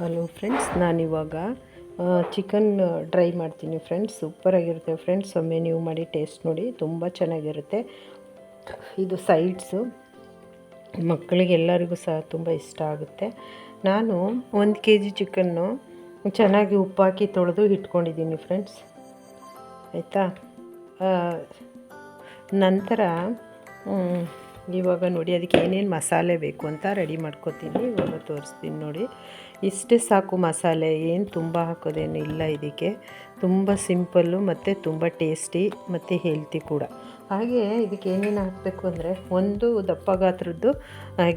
Hello friends, ನಾನಿವಾಗ chicken dry ಮಾಡ್ತೀನಿ friends. ಸೂಪರಾಗಿರುತ್ತೆ friends. ಒಮ್ಮೆ ನೀವು ಮಾಡಿ ಟೇಸ್ಟ್ ನೋಡಿ, ತುಂಬ ಚೆನ್ನಾಗಿರುತ್ತೆ. ಇದು ಸೈಡ್ಸು ಮಕ್ಕಳಿಗೆ ಎಲ್ಲರಿಗೂ ಸಹ ತುಂಬ ಇಷ್ಟ ಆಗುತ್ತೆ. ನಾನು 1 kg ಚಿಕನ್ನು ಚೆನ್ನಾಗಿ ಉಪ್ಪಾಕಿ ತೊಳೆದು ಇಟ್ಕೊಂಡಿದ್ದೀನಿ ಫ್ರೆಂಡ್ಸ್, ಆಯಿತಾ. ನಂತರ ಇವಾಗ ನೋಡಿ ಅದಕ್ಕೆ ಏನೇನು ಮಸಾಲೆ ಬೇಕು ಅಂತ ರೆಡಿ ಮಾಡ್ಕೊತೀನಿ. ಇವಾಗ ತೋರಿಸ್ತೀನಿ ನೋಡಿ. ಇಷ್ಟೇ ಸಾಕು ಮಸಾಲೆ, ಏನು ತುಂಬ ಹಾಕೋದೇನು ಇಲ್ಲ ಇದಕ್ಕೆ. ತುಂಬ ಸಿಂಪಲ್ಲು ಮತ್ತು ತುಂಬ ಟೇಸ್ಟಿ ಮತ್ತು ಹೆಲ್ತಿ ಕೂಡ. ಹಾಗೆ ಇದಕ್ಕೆ ಏನೇನು ಹಾಕಬೇಕು ಅಂದರೆ, ಒಂದು ದಪ್ಪ ಗಾತ್ರದ್ದು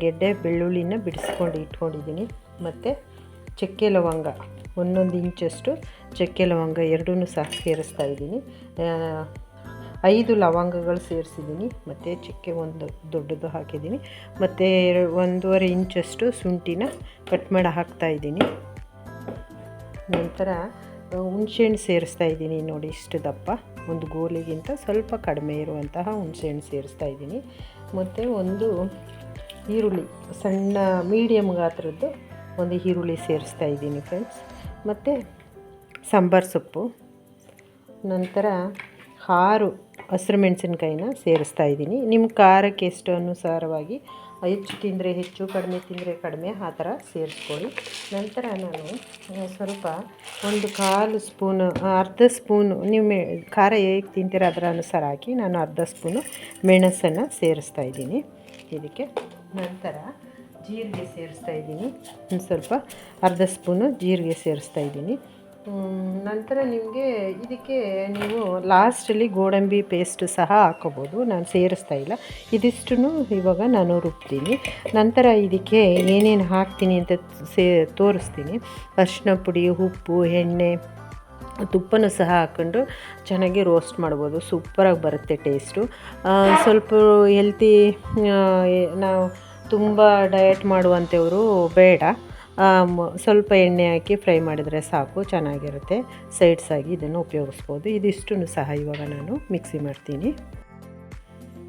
ಗೆಡ್ಡೆ ಬೆಳ್ಳುಳ್ಳಿನ ಬಿಡಿಸ್ಕೊಂಡು ಇಟ್ಕೊಂಡಿದ್ದೀನಿ. ಮತ್ತು ಚಕ್ಕೆ ಲವಂಗ 1 ಇಂಚಷ್ಟು ಚಕ್ಕೆ ಲವಂಗ ಎರಡೂ ಸಹ ಸೇರಿಸ್ತಾ ಇದ್ದೀನಿ. 5 ಲವಂಗಗಳು ಸೇರಿಸಿದ್ದೀನಿ. ಮತ್ತು ಚಕ್ಕೆ ಒಂದು ದೊಡ್ಡದು ಹಾಕಿದ್ದೀನಿ. ಮತ್ತು 1.5 ಇಂಚಷ್ಟು ಶುಂಠಿನ ಕಟ್ ಮಾಡಿ ಹಾಕ್ತಾಯಿದ್ದೀನಿ. ನಂತರ ಹುಣಸೆಹಣ್ಣು ಸೇರಿಸ್ತಾ ಇದ್ದೀನಿ ನೋಡಿ, ಇಷ್ಟು ದಪ್ಪ, ಒಂದು ಗೋಲಿಗಿಂತ ಸ್ವಲ್ಪ ಕಡಿಮೆ ಇರುವಂತಹ ಹುಣಸೆಹಣ್ಣು ಸೇರಿಸ್ತಾ ಇದ್ದೀನಿ. ಮತ್ತು ಒಂದು ಈರುಳ್ಳಿ, ಸಣ್ಣ ಮೀಡಿಯಮ್ ಗಾತ್ರದ್ದು ಒಂದು ಈರುಳ್ಳಿ ಸೇರಿಸ್ತಾ ಇದ್ದೀನಿ ಫ್ರೆಂಡ್ಸ್. ಮತ್ತು ಸಾಂಬಾರು ಸೊಪ್ಪು, ನಂತರ 6 ಹಸಿರು ಮೆಣಸಿನ್ಕಾಯಿನ ಸೇರಿಸ್ತಾ ಇದ್ದೀನಿ. ನಿಮ್ಮ ಖಾರಕ್ಕೆ ಎಷ್ಟು ಅನುಸಾರವಾಗಿ, ಹೆಚ್ಚು ತಿಂದರೆ ಹೆಚ್ಚು, ಕಡಿಮೆ ತಿಂದರೆ ಕಡಿಮೆ, ಆ ಥರ ಸೇರಿಸ್ಕೊಳ್ಳಿ. ನಂತರ ನಾನು ಸ್ವಲ್ಪ 1/4 ಸ್ಪೂನು, ಅರ್ಧ ಸ್ಪೂನು, ನೀವು ಖಾರ ಹೇಗೆ ತಿಂತೀರ ಅದರ ಅನುಸಾರ ಹಾಕಿ, ನಾನು ಅರ್ಧ ಸ್ಪೂನು ಮೆಣಸನ್ನು ಸೇರಿಸ್ತಾ ಇದ್ದೀನಿ ಇದಕ್ಕೆ. ನಂತರ ಜೀರಿಗೆ ಸೇರಿಸ್ತಾ ಇದ್ದೀನಿ, ಒಂದು ಸ್ವಲ್ಪ ಅರ್ಧ ಸ್ಪೂನು ಜೀರಿಗೆ ಸೇರಿಸ್ತಾ ಇದ್ದೀನಿ. ನಂತರ ನಿಮಗೆ ಇದಕ್ಕೆ ನೀವು ಲಾಸ್ಟಲ್ಲಿ ಗೋಡಂಬಿ ಪೇಸ್ಟ್ ಸಹ ಹಾಕೋಬೋದು, ನಾನು ಸೇರಿಸ್ತಾ ಇಲ್ಲ. ಇದಿಷ್ಟನ್ನು ಇವಾಗ ನಾನು ರುಬ್ತೀನಿ. ನಂತರ ಇದಕ್ಕೆ ಏನೇನು ಹಾಕ್ತೀನಿ ಅಂತ ತೋರಿಸ್ತೀನಿ. ಅರಿಶಿನ ಪುಡಿ, ಉಪ್ಪು, ಎಣ್ಣೆ, ತುಪ್ಪನೂ ಸಹ ಹಾಕ್ಕೊಂಡು ಚೆನ್ನಾಗಿ ರೋಸ್ಟ್ ಮಾಡ್ಬೋದು. ಸೂಪರಾಗಿ ಬರುತ್ತೆ ಟೇಸ್ಟು. ಸ್ವಲ್ಪ ಹೆಲ್ತಿ, ನಾವು ತುಂಬ ಡಯಟ್ ಮಾಡುವಂಥವರು ಬೇಡ, ಸ್ವಲ್ಪ ಎಣ್ಣೆ ಹಾಕಿ ಫ್ರೈ ಮಾಡಿದರೆ ಸಾಕು, ಚೆನ್ನಾಗಿರುತ್ತೆ. ಸೈಡ್ಸಾಗಿ ಇದನ್ನು ಉಪಯೋಗಿಸ್ಬೋದು. ಇದಿಷ್ಟನ್ನು ಸಹ ಇವಾಗ ನಾನು ಮಿಕ್ಸಿ ಮಾಡ್ತೀನಿ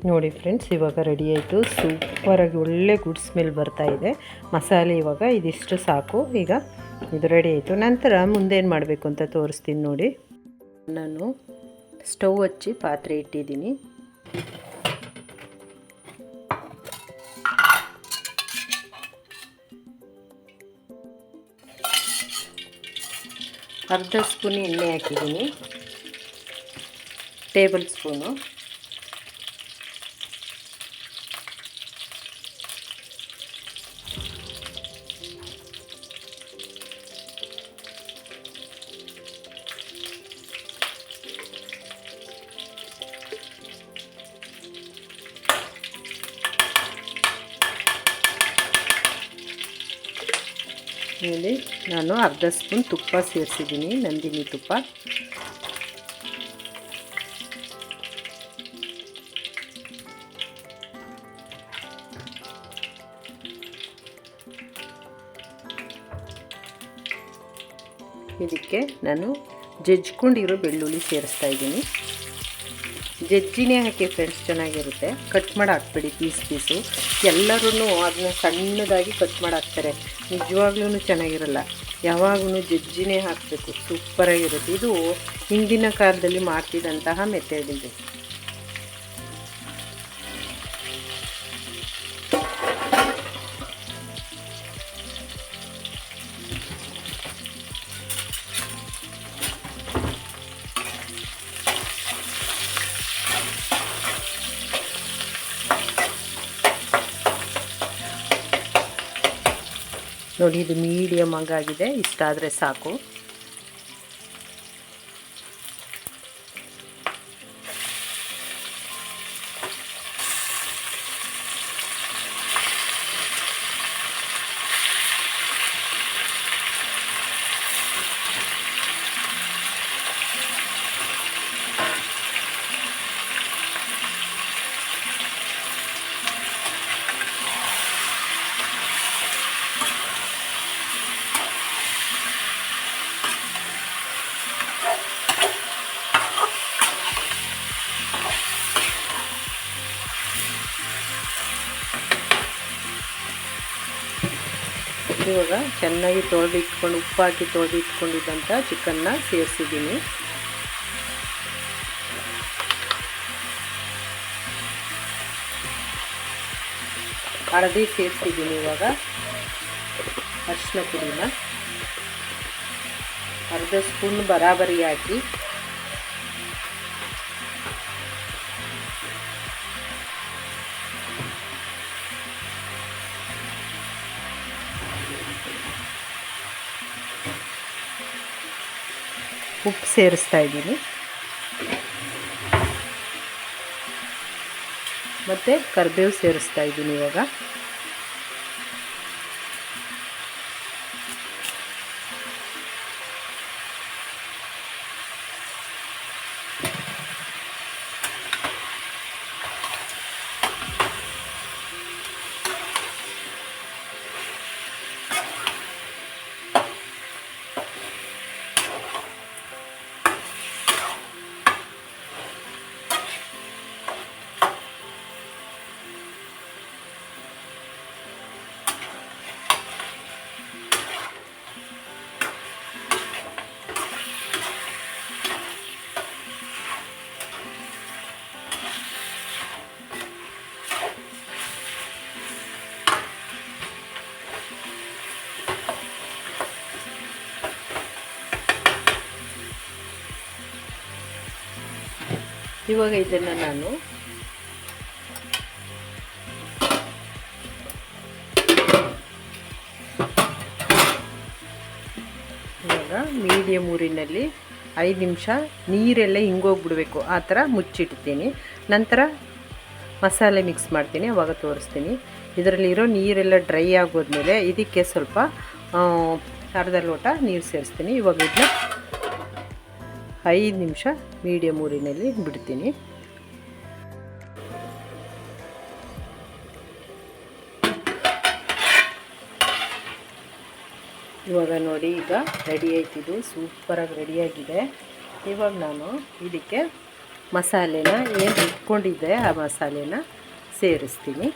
ನೋಡಿ ಫ್ರೆಂಡ್ಸ್. ಇವಾಗ ರೆಡಿ ಆಯಿತು. ಸೂಪರಾಗಿ ಒಳ್ಳೆ ಗುಡ್ ಸ್ಮೆಲ್ ಬರ್ತಾಯಿದೆ ಮಸಾಲೆ. ಇವಾಗ ಇದಿಷ್ಟು ಸಾಕು, ಈಗ ಇದು ರೆಡಿ ಆಯಿತು. ನಂತರ ಮುಂದೇನು ಮಾಡಬೇಕು ಅಂತ ತೋರಿಸ್ತೀನಿ ನೋಡಿ. ನಾನು ಸ್ಟವ್ ಹಚ್ಚಿ ಪಾತ್ರೆ ಇಟ್ಟಿದ್ದೀನಿ. ಅರ್ಧ ಸ್ಪೂನ್ ಎಣ್ಣೆ ಹಾಕಿದ್ದೀನಿ, ಟೇಬಲ್ ಸ್ಪೂನು. ಇಲ್ಲಿ ನಾನು ಅರ್ಧ ಸ್ಪೂನ್ ತುಪ್ಪ ಸೇರಿಸಿದ್ದೀನಿ, ನಂದಿನಿ ತುಪ್ಪ. ಇದಕ್ಕೆ ನಾನು ಜಜ್ಕೊಂಡಿರೋ ಬೆಳ್ಳುಳ್ಳಿ ಸೇರಿಸ್ತಾ ಇದ್ದೀನಿ. ಜಜ್ಜಿನೇ ಹಾಕಿ ಫ್ರೆಂಡ್ಸ್, ಚೆನ್ನಾಗಿರುತ್ತೆ. ಕಟ್ ಮಾಡಿ ಹಾಕ್ಬೇಡಿ ಪೀಸು. ಎಲ್ಲರೂ ಅದನ್ನ ಸಣ್ಣದಾಗಿ ಕಟ್ ಮಾಡಿ ಹಾಕ್ತಾರೆ, ನಿಜವಾಗ್ಲೂ ಚೆನ್ನಾಗಿರಲ್ಲ. ಯಾವಾಗಲೂ ಜಜ್ಜಿನೇ ಹಾಕಬೇಕು, ಸೂಪರಾಗಿರುತ್ತೆ. ಇದು ಹಿಂದಿನ ಕಾಲದಲ್ಲಿ ಮಾಡ್ತಿದ್ದಂತಹ ಮೆಥಡ್ ಇದು. ನೋಡಿ, ಇದು ಮೀಡಿಯಮ್ ಆಗಿದೆ, ಇಷ್ಟಾದರೆ ಸಾಕು. ಇವಾಗ ಚೆನ್ನಾಗಿ ತೊಳೆದಿಟ್ಕೊಂಡು ಉಪ್ಪು ಹಾಕಿ ತೊಳೆದಿಟ್ಕೊಂಡಿದ್ದಂಥ ಚಿಕನ್ನ ಸೇರಿಸಿದ್ದೀನಿ. ಹಳದಿ ಸೇರಿಸಿದ್ದೀನಿ. ಇವಾಗ ಅರಿಶಿನ ಪುಡಿನ ಅರ್ಧ ಸ್ಪೂನ್ ಬರಾಬರಿ ಹಾಕಿ ಉಪ್ಪು ಸೇರಿಸ್ತಾ ಇದ್ದೀನಿ. ಮತ್ತು ಕರಿಬೇವು ಸೇರಿಸ್ತಾ ಇದ್ದೀನಿ. ಇವಾಗ ಇದನ್ನು ನಾನು ಇವಾಗ ಮೀಡಿಯಮ್ ಊರಿನಲ್ಲಿ 5 ನಿಮಿಷ ನೀರೆಲ್ಲ ಹಿಂಗೋಗ್ಬಿಡ್ಬೇಕು, ಆ ಥರ ಮುಚ್ಚಿಡ್ತೀನಿ. ನಂತರ ಮಸಾಲೆ ಮಿಕ್ಸ್ ಮಾಡ್ತೀನಿ, ಅವಾಗ ತೋರಿಸ್ತೀನಿ. ಇದರಲ್ಲಿರೋ ನೀರೆಲ್ಲ ಡ್ರೈ ಆಗೋದ್ಮೇಲೆ ಇದಕ್ಕೆ ಸ್ವಲ್ಪ ಅರ್ಧ ಲೋಟ ನೀರು ಸೇರಿಸ್ತೀನಿ. ಇವಾಗ ಇದನ್ನ 5 ನಿಮಿಷ ಮೀಡಿಯಮ್ ಊರಿನಲ್ಲಿ ಬಿಡ್ತೀನಿ. ಇವಾಗ ನೋಡಿ, ಈಗ ರೆಡಿ ಆಯ್ತಿದ್ದು, ಸೂಪರಾಗಿ ರೆಡಿಯಾಗಿದೆ. ಇವಾಗ ನಾನು ಇದಕ್ಕೆ ಮಸಾಲೆನ ಏನು ಇಟ್ಕೊಂಡಿದ್ದೆ ಆ ಮಸಾಲೆನ ಸೇರಿಸ್ತೀನಿ.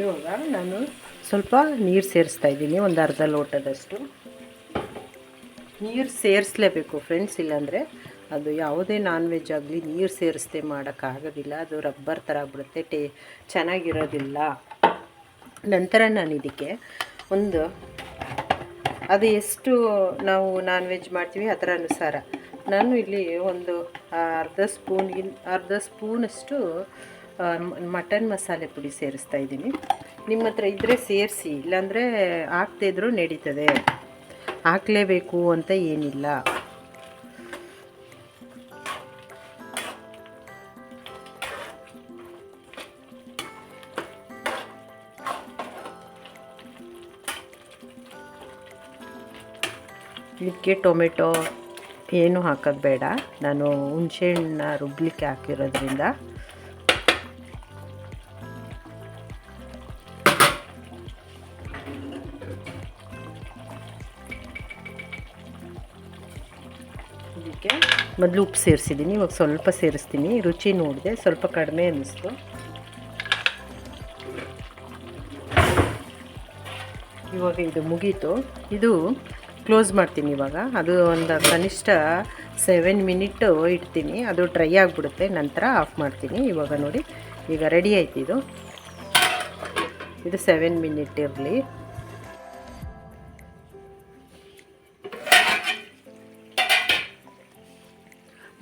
ಇವಾಗ ನಾನು ಸ್ವಲ್ಪ ನೀರು ಸೇರಿಸ್ತಾ ಇದ್ದೀನಿ, ಒಂದು ಅರ್ಧ ಲೋಟದಷ್ಟು ನೀರು ಸೇರಿಸಲೇಬೇಕು ಫ್ರೆಂಡ್ಸ್. ಇಲ್ಲಾಂದರೆ ಅದು ಯಾವುದೇ ನಾನ್ ವೆಜ್ ಆಗಲಿ ನೀರು ಸೇರಿಸ್ದೆ ಮಾಡೋಕ್ಕಾಗೋದಿಲ್ಲ, ಅದು ರಬ್ಬರ್ ಥರ ಆಗ್ಬಿಡುತ್ತೆ, ಚೆನ್ನಾಗಿರೋದಿಲ್ಲ. ನಂತರ ನಾನು ಇದಕ್ಕೆ ಅದು ಎಷ್ಟು ನಾವು ನಾನ್ ವೆಜ್ ಮಾಡ್ತೀವಿ ಅದರ ಅನುಸಾರ ನಾನು ಇಲ್ಲಿ ಒಂದು ಅರ್ಧ ಸ್ಪೂನಷ್ಟು ಮಟನ್ ಮಸಾಲೆ ಪುಡಿ ಸೇರಿಸ್ತಾ ಇದ್ದೀನಿ. ನಿಮ್ಮ ಹತ್ರ ಇದ್ದರೆ ಸೇರಿಸಿ, ಇಲ್ಲಾಂದರೆ ಹಾಕ್ದೇ ಇದ್ರೂ ನಡೀತದೆ, ಹಾಕಲೇಬೇಕು ಅಂತ ಏನಿಲ್ಲ. ಇದಕ್ಕೆ ಟೊಮೆಟೊ ಏನು ಹಾಕೋದು ಬೇಡ, ನಾನು ಹುಣಸೆಹಣ್ಣನ್ನ ರುಬ್ಲಿಕ್ಕೆ ಹಾಕಿರೋದ್ರಿಂದ. ಇದಕ್ಕೆ ಮೊದಲು ಉಪ್ಪು ಸೇರಿಸಿದ್ದೀನಿ, ಇವಾಗ ಸ್ವಲ್ಪ ಸೇರಿಸ್ತೀನಿ. ರುಚಿ ನೋಡಿದೆ, ಸ್ವಲ್ಪ ಕಡಿಮೆ ಅನ್ನಿಸ್ತು. ಇವಾಗ ಇದು ಮುಗೀತು. ಇದು ಕ್ಲೋಸ್ ಮಾಡ್ತೀನಿ ಇವಾಗ. ಅದು ಒಂದು ಕನಿಷ್ಠ 7 ಮಿನಿಟ್ಟು ಇಡ್ತೀನಿ, ಅದು ಡ್ರೈ ಆಗಿಬಿಡುತ್ತೆ, ನಂತರ ಆಫ್ ಮಾಡ್ತೀನಿ. ಇವಾಗ ನೋಡಿ ಈಗ ರೆಡಿ ಆಯ್ತು ಇದು 7 ಮಿನಿಟ್ ಇರಲಿ.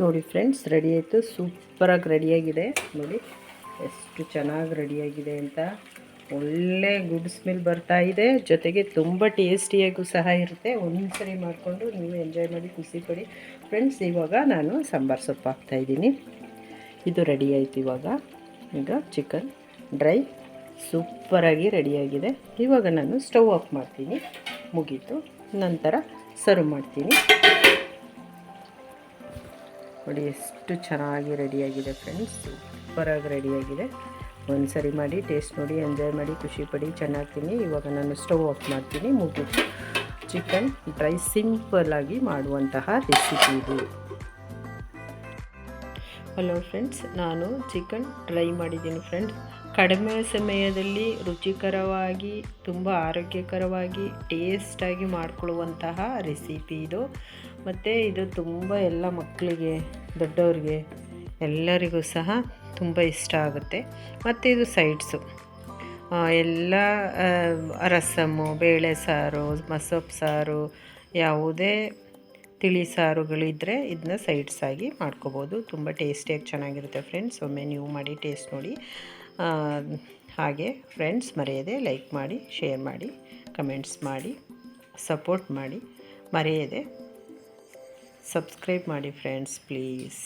ನೋಡಿ ಫ್ರೆಂಡ್ಸ್, ರೆಡಿ ಆಯಿತು. ಸೂಪರಾಗಿ ರೆಡಿಯಾಗಿದೆ ನೋಡಿ, ಎಷ್ಟು ಚೆನ್ನಾಗಿ ರೆಡಿಯಾಗಿದೆ ಅಂತ. ಒಳ್ಳೆ ಗುಡ್ ಸ್ಮೆಲ್ ಬರ್ತಾ ಇದೆ, ಜೊತೆಗೆ ತುಂಬ ಟೇಸ್ಟಿಯಾಗೂ ಸಹ ಇರುತ್ತೆ. ಒಂದ್ಸರಿ ಮಾಡಿಕೊಂಡು ನೀವು ಎಂಜಾಯ್ ಮಾಡಿ, ಖುಷಿಪಡಿ ಫ್ರೆಂಡ್ಸ್. ಇವಾಗ ನಾನು ಸಾಂಬಾರು ಸೊಪ್ಪು ಹಾಕ್ತಾಯಿದ್ದೀನಿ. ಇದು ರೆಡಿ ಆಯಿತು. ಈಗ ಚಿಕನ್ ಡ್ರೈ ಸೂಪರಾಗಿ ರೆಡಿಯಾಗಿದೆ. ಇವಾಗ ನಾನು ಸ್ಟವ್ ಆಫ್ ಮಾಡ್ತೀನಿ, ಮುಗೀತು. ನಂತರ ಸರ್ವ್ ಮಾಡ್ತೀನಿ. ನೋಡಿ ಎಷ್ಟು ಚೆನ್ನಾಗಿ ರೆಡಿಯಾಗಿದೆ ಫ್ರೆಂಡ್ಸ್, ಸೂಪರಾಗಿ ರೆಡಿಯಾಗಿದೆ. ಒಂದು ಸರಿ ಮಾಡಿ ಟೇಸ್ಟ್ ನೋಡಿ, ಎಂಜಾಯ್ ಮಾಡಿ, ಖುಷಿಪಡಿ, ಚೆನ್ನಾಗಿ ತಿನ್ನಿ. ಇವಾಗ ನಾನು ಸ್ಟವ್ ಆಫ್ ಮಾಡ್ತೀನಿ, ಮುಗೀತು. ಚಿಕನ್ ಡ್ರೈ ಸಿಂಪಲ್ಲಾಗಿ ಮಾಡುವಂತಹ ರೆಸಿಪಿ ಇದು. ಹಲೋ ಫ್ರೆಂಡ್ಸ್, ನಾನು ಚಿಕನ್ ಡ್ರೈ ಮಾಡಿದ್ದೀನಿ ಫ್ರೆಂಡ್ಸ್. ಕಡಿಮೆ ಸಮಯದಲ್ಲಿ ರುಚಿಕರವಾಗಿ, ತುಂಬ ಆರೋಗ್ಯಕರವಾಗಿ, ಟೇಸ್ಟಾಗಿ ಮಾಡಿಕೊಳ್ಳುವಂತಹ ರೆಸಿಪಿ ಇದು. ಮತ್ತು ಇದು ತುಂಬ ಎಲ್ಲ ಮಕ್ಕಳಿಗೆ, ದೊಡ್ಡವ್ರಿಗೆ ಎಲ್ಲರಿಗೂ ಸಹ ತುಂಬ ಇಷ್ಟ ಆಗುತ್ತೆ. ಮತ್ತು ಇದು ಸೈಡ್ಸು ಎಲ್ಲ ರಸಮ್ಮು, ಬೇಳೆ ಸಾರು, ಮಸೊಪ್ಪು ಸಾರು, ಯಾವುದೇ ತಿಳಿ ಸಾರುಗಳಿದ್ದರೆ ಇದನ್ನ ಸೈಡ್ಸಾಗಿ ಮಾಡ್ಕೋಬೋದು. ತುಂಬ ಟೇಸ್ಟಿಯಾಗಿ ಚೆನ್ನಾಗಿರುತ್ತೆ ಫ್ರೆಂಡ್ಸ್. ಒಮ್ಮೆ ನೀವು ಮಾಡಿ ಟೇಸ್ಟ್ ನೋಡಿ. ಹಾಗೆ ಫ್ರೆಂಡ್ಸ್, ಮರೆಯದೆ ಲೈಕ್ ಮಾಡಿ, ಶೇರ್ ಮಾಡಿ, ಕಮೆಂಟ್ಸ್ ಮಾಡಿ, ಸಪೋರ್ಟ್ ಮಾಡಿ. ಮರೆಯದೆ ಸಬ್ಸ್ಕ್ರೈಬ್ ಮಾಡಿ ಫ್ರೆಂಡ್ಸ್ ಪ್ಲೀಸ್.